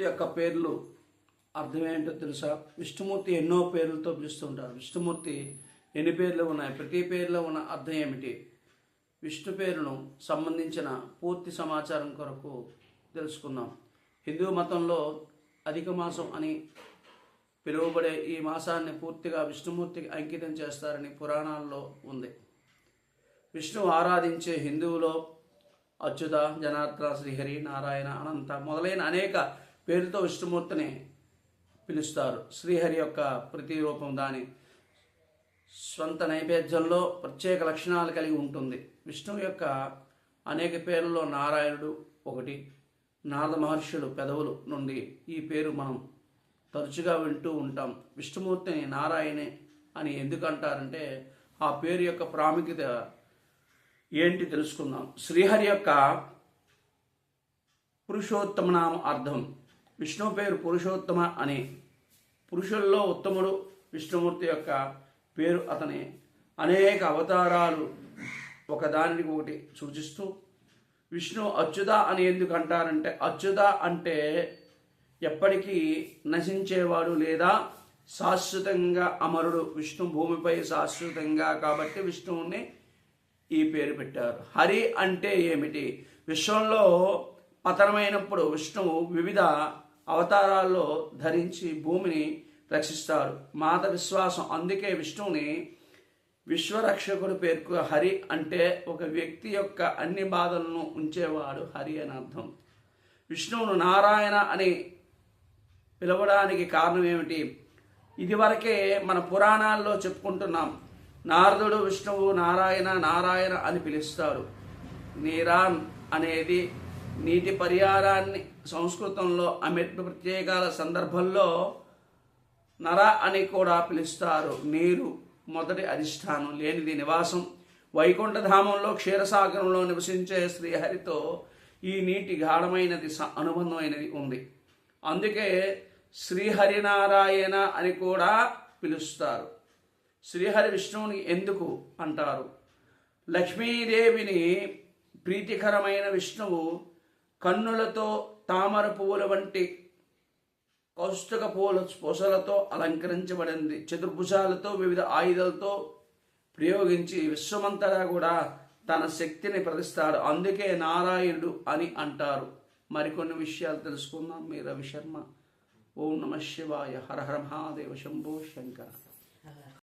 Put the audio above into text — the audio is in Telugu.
యొక్క పేర్లు అర్థం ఏంటో తెలుసా? విష్ణుమూర్తి ఎన్నో పేర్లతో పిలుస్తుంటారు. విష్ణుమూర్తి ఎన్ని పేర్లు ఉన్నాయి, ప్రతి పేరులో ఉన్న అర్థం ఏమిటి, విష్ణు పేరును సంబంధించిన పూర్తి సమాచారం కొరకు తెలుసుకుందాం. హిందూ మతంలో అధిక మాసం అని పిలువబడే ఈ మాసాన్ని పూర్తిగా విష్ణుమూర్తికి అంకితం చేస్తారని పురాణాల్లో ఉంది. విష్ణువు ఆరాధించే హిందువులో అచ్యుత, జనార్దన, శ్రీహరి, నారాయణ, అనంత మొదలైన అనేక పేరుతో విష్ణుమూర్తిని పిలుస్తారు. శ్రీహరి యొక్క ప్రతిరూపం దాని స్వంత నైవేద్యంలో ప్రత్యేక లక్షణాలు కలిగి ఉంటుంది. విష్ణువు యొక్క అనేక పేర్లలో నారాయణుడు ఒకటి. నారద మహర్షులు పెదవులు నుండి ఈ పేరు మనం తరచుగా వింటూ ఉంటాం. విష్ణుమూర్తిని నారాయణే అని ఎందుకు అంటారంటే ఆ పేరు యొక్క ప్రాముఖ్యత ఏంటి తెలుసుకుందాం. శ్రీహరి యొక్క పురుషోత్తమ నామ అర్థం. విష్ణువు పేరు పురుషోత్తమ అని. పురుషుల్లో ఉత్తముడు విష్ణుమూర్తి యొక్క పేరు. అతని అనేక అవతారాలు ఒకదానికి ఒకటి సూచిస్తూ విష్ణు అచ్యుత అని ఎందుకు అంటారంటే అచ్యుత అంటే ఎప్పటికీ నశించేవాడు లేదా శాశ్వతంగా అమరుడు. విష్ణు భూమిపై శాశ్వతంగా కాబట్టి విష్ణువుని ఈ పేరు పెట్టారు. హరి అంటే ఏమిటి? విశ్వంలో పతనమైనప్పుడు విష్ణువు వివిధ అవతారాల్లో ధరించి భూమిని రక్షిస్తాడు. మాత విశ్వాసం. అందుకే విష్ణువుని విశ్వరక్షకుడు పేర్కొ. హరి అంటే ఒక వ్యక్తి యొక్క అన్ని బాధలను ఉంచేవాడు హరి అని అర్థం. విష్ణువును నారాయణ అని పిలవడానికి కారణం ఏమిటి? ఇదివరకే మన పురాణాల్లో చెప్పుకుంటున్నాం. నారదుడు విష్ణువు నారాయణ నారాయణ అని పిలుస్తారు. నీరాన్ అనేది నీటి పరిహారాన్ని సంస్కృతంలో అమిత ప్రత్యేకాల సందర్భంలో నర అని కూడా పిలుస్తారు. నీరు మొదటి అధిష్టానం, లేనిది నివాసం. వైకుంఠధామంలో క్షీరసాగరంలో నివసించే శ్రీహరితో ఈ నీటి గాఢమైనది అనుబంధమైనది ఉంది. అందుకే శ్రీహరినారాయణ అని కూడా పిలుస్తారు. శ్రీహరి విష్ణువుని ఎందుకు అంటారు? లక్ష్మీదేవిని ప్రీతికరమైన విష్ణువు కన్నులతో తామర పువ్వుల వంటి కౌస్తుక పూసలతో అలంకరించబడింది. చతుర్భుజాలతో వివిధ ఆయుధాలతో ప్రయోగించి విశ్వమంతటా కూడా తన శక్తిని ప్రదర్శిస్తాడు. అందుకే నారాయణుడు అని అంటారు. మరికొన్ని విషయాలు తెలుసుకుందాం. మీ రవిశర్మ. ఓం నమ శివాయ. హర హర మహాదేవ. శంభో శంకర.